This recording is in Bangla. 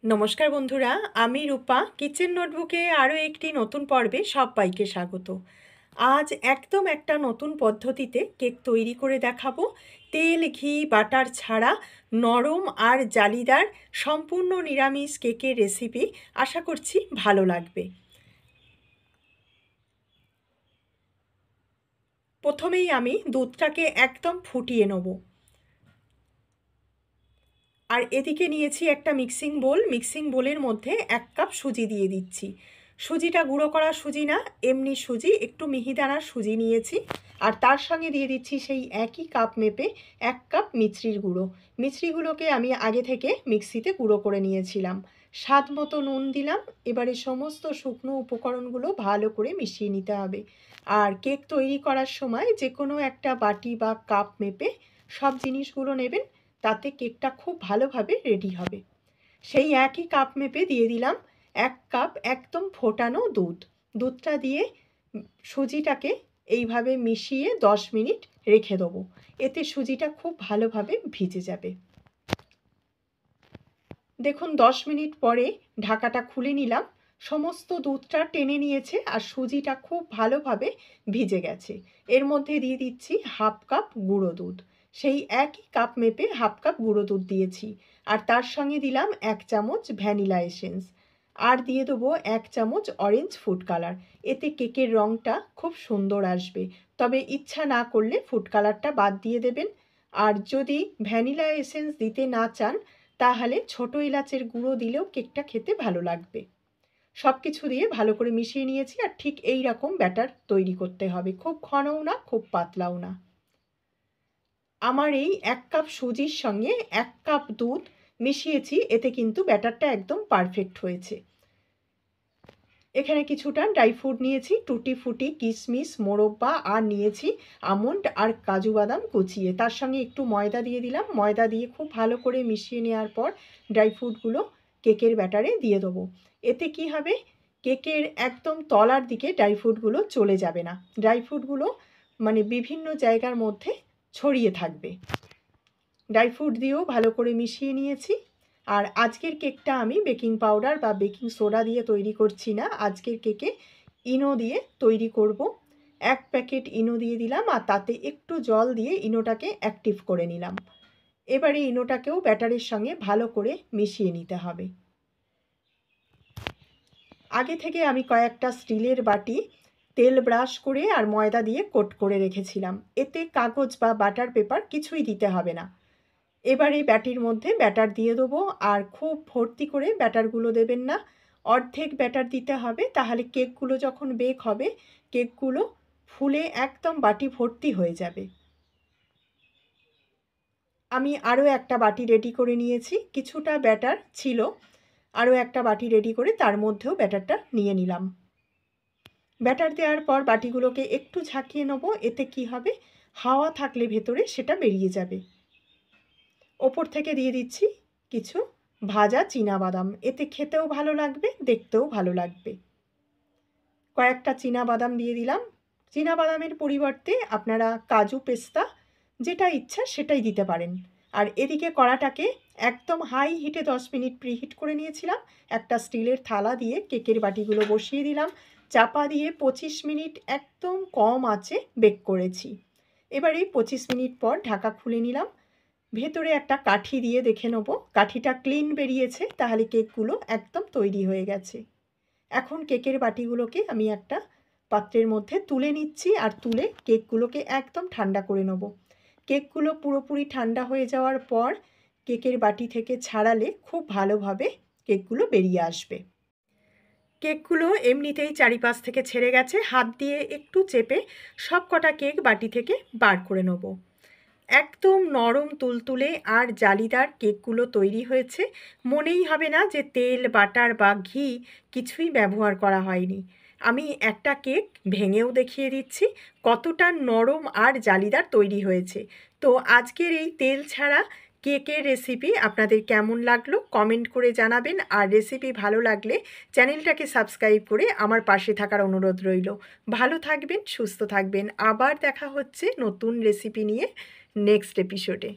নমস্কার বন্ধুরা, আমি রূপা কিচেন নোটবুকে আরও একটি নতুন পর্বে সবাইকে স্বাগত। আজ একদম একটা নতুন পদ্ধতিতে কেক তৈরি করে দেখাবো। তেল, ঘি, বাটার ছাড়া নরম আর জালিদার সম্পূর্ণ নিরামিষ কেকের রেসিপি। আশা করছি ভালো লাগবে। প্রথমেই আমি দুধটাকে একদম ফুটিয়ে নেব। আর এদিকে নিয়েছি একটা মিক্সিং বোলের মধ্যে 1 কাপ সুজি দিয়ে দিচ্ছি। সুজিটা গুঁড়ো করা সুজি না, এমনি সুজি, একটু মিহিদানার সুজি নিয়েছি। আর তার সঙ্গে দিয়ে দিচ্ছি সেই একই কাপ মেপে 1 কাপ মিছরির গুঁড়ো। মিছরিগুলোকে আমি আগে থেকে মিক্সিতে গুঁড়ো করে নিয়েছিলাম। স্বাদ মতো নুন দিলাম। এবারে সমস্ত শুকনো উপকরণগুলো ভালো করে মিশিয়ে নিতে হবে। আর কেক তৈরি করার সময় যে কোনো একটা বাটি বা কাপ মেপে সব জিনিসগুলো নেবেন, তাতে কেকটা খুব ভালোভাবে রেডি হবে। সেই একই কাপ মেপে দিয়ে দিলাম 1 কাপ একদম ফোটানো দুধ। দুধটা দিয়ে সুজিটাকে এইভাবে মিশিয়ে 10 মিনিট রেখে দেবো। এতে সুজিটা খুব ভালোভাবে ভিজে যাবে। দেখুন 10 মিনিট পরে ঢাকাটা খুলে নিলাম। সমস্ত দুধটা টেনে নিয়েছে আর সুজিটা খুব ভালোভাবে ভিজে গেছে। এর মধ্যে দিয়ে দিচ্ছি 1/2 কাপ গুঁড়ো দুধ। সেই একই কাপ মেপে 1/2 কাপ গুঁড়ো দুধ দিয়েছি। আর তার সঙ্গে দিলাম 1 চামচ ভ্যানিলা এসেন্স। আর দিয়ে দেবো 1 চামচ অরেঞ্জ ফুড কালার। এতে কেকের রঙটা খুব সুন্দর আসবে। তবে ইচ্ছা না করলে ফুড কালারটা বাদ দিয়ে দেবেন। আর যদি ভ্যানিলা এসেন্স দিতে না চান, তাহলে ছোটো এলাচের গুঁড়ো দিলেও কেকটা খেতে ভালো লাগবে। সব কিছু দিয়ে ভালো করে মিশিয়ে নিয়েছি। আর ঠিক এই রকম ব্যাটার তৈরি করতে হবে, খুব ঘনও না খুব পাতলাও না। আমার এই 1 কাপ সুজির সঙ্গে 1 কাপ দুধ মিশিয়েছি, এতে কিন্তু ব্যাটারটা একদম পারফেক্ট হয়েছে। এখানে কিছুটা ড্রাই ফ্রুট নিয়েছি, টুটি ফুটি, কিশমিশ, মোরব্বা, আর নিয়েছি আমন্ড আর কাজু বাদাম কুচিয়ে। তার সঙ্গে একটু ময়দা দিয়ে দিলাম। ময়দা দিয়ে খুব ভালো করে মিশিয়ে নেওয়ার পর ড্রাই ফ্রুটগুলো কেকের ব্যাটারে দিয়ে দেবো। এতে কি হবে, কেকের একদম তলার দিকে ড্রাই ফ্রুটগুলো চলে যাবে না। ড্রাই ফ্রুটগুলো মানে বিভিন্ন জায়গার মধ্যে ছড়িয়ে থাকবে। ড্রাই ফ্রুট দিয়েও ভালো করে মিশিয়ে নিয়েছি। আর আজকের কেকটা আমি বেকিং পাউডার বা বেকিং সোডা দিয়ে তৈরি করছি না, আজকের কেকে ইনো দিয়ে তৈরি করব। 1 প্যাকেট ইনো দিয়ে দিলাম আর তাতে একটু জল দিয়ে ইনোটাকে অ্যাক্টিভ করে নিলাম। এবারে ইনোটাকেও ব্যাটারের সঙ্গে ভালো করে মিশিয়ে নিতে হবে। আগে থেকে আমি কয়েকটা স্টিলের বাটি তেল ব্রাশ করে আর ময়দা দিয়ে কোট করে রেখেছিলাম। এতে কাগজ বা বাটার পেপার কিছুই দিতে হবে না। এবার এই ব্যাটির মধ্যে ব্যাটার দিয়ে দেবো। আর খুব ভর্তি করে ব্যাটারগুলো দেবেন না, অর্ধেক ব্যাটার দিতে হবে। তাহলে কেকগুলো যখন বেক হবে, কেকগুলো ফুলে একদম বাটি ভর্তি হয়ে যাবে। আমি আরও একটা বাটি রেডি করে নিয়েছি, কিছুটা ব্যাটার ছিল, আরও একটা বাটি রেডি করে তার মধ্যেও ব্যাটারটা নিয়ে নিলাম। ব্যাটার দেওয়ার পর বাটিগুলোকে একটু ঝাঁকিয়ে নেবো। এতে কি হবে, হাওয়া থাকলে ভেতরে সেটা বেরিয়ে যাবে। ওপর থেকে দিয়ে দিচ্ছি কিছু ভাজা চীনাবাদাম। এতে খেতেও ভালো লাগবে, দেখতেও ভালো লাগবে। কয়েকটা চীনাবাদাম দিয়ে দিলাম। চীনাবাদামের পরিবর্তে আপনারা কাজু, পেস্তা, যেটা ইচ্ছা সেটাই দিতে পারেন। আর এদিকে কড়াটাকে একদম হাই হিটে 10 মিনিট প্রিহিট করে নিয়েছিলাম। একটা স্টিলের থালা দিয়ে কেকের বাটিগুলো বসিয়ে দিলাম। চাপা দিয়ে 25 মিনিট একদম কম আঁচে বেক করেছি। এবারে 25 মিনিট পর ঢাকা খুলে নিলাম। ভেতরে একটা কাঠি দিয়ে দেখে নেব, কাঠিটা ক্লিন বেরিয়েছে, তাহলে কেকগুলো একদম তৈরি হয়ে গেছে। এখন কেকের বাটিগুলোকে আমি একটা পাত্রের মধ্যে তুলে নিচ্ছি। আর তুলে কেকগুলোকে একদম ঠান্ডা করে নেব। কেকগুলো পুরোপুরি ঠান্ডা হয়ে যাওয়ার পর কেকের বাটি থেকে ছাড়ালে খুব ভালোভাবে কেকগুলো বেরিয়ে আসবে। কেকগুলো এমনিতেই চারিপাশ থেকে ছেড়ে গেছে, হাত দিয়ে একটু চেপে সব কটা কেক বাটি থেকে বার করে নেব। একদম নরম তুলতুলে আর জালিদার কেকগুলো তৈরি হয়েছে। মনেই হবে না যে তেল, বাটার বা ঘি কিছুই ব্যবহার করা হয়নি। আমি একটা কেক ভেঙেও দেখিয়ে দিচ্ছি কতটা নরম আর জালিদার তৈরি হয়েছে। তো আজকের এই তেল ছাড়া কেকের রেসিপি আপনাদের কেমন লাগলো কমেন্ট করে জানাবেন। আর রেসিপি ভালো লাগলে চ্যানেলটাকে সাবস্ক্রাইব করে আমার পাশে থাকার অনুরোধ রইল। ভালো থাকবেন, সুস্থ থাকবেন। আবার দেখা হচ্ছে নতুন রেসিপি নিয়ে নেক্সট এপিসোডে।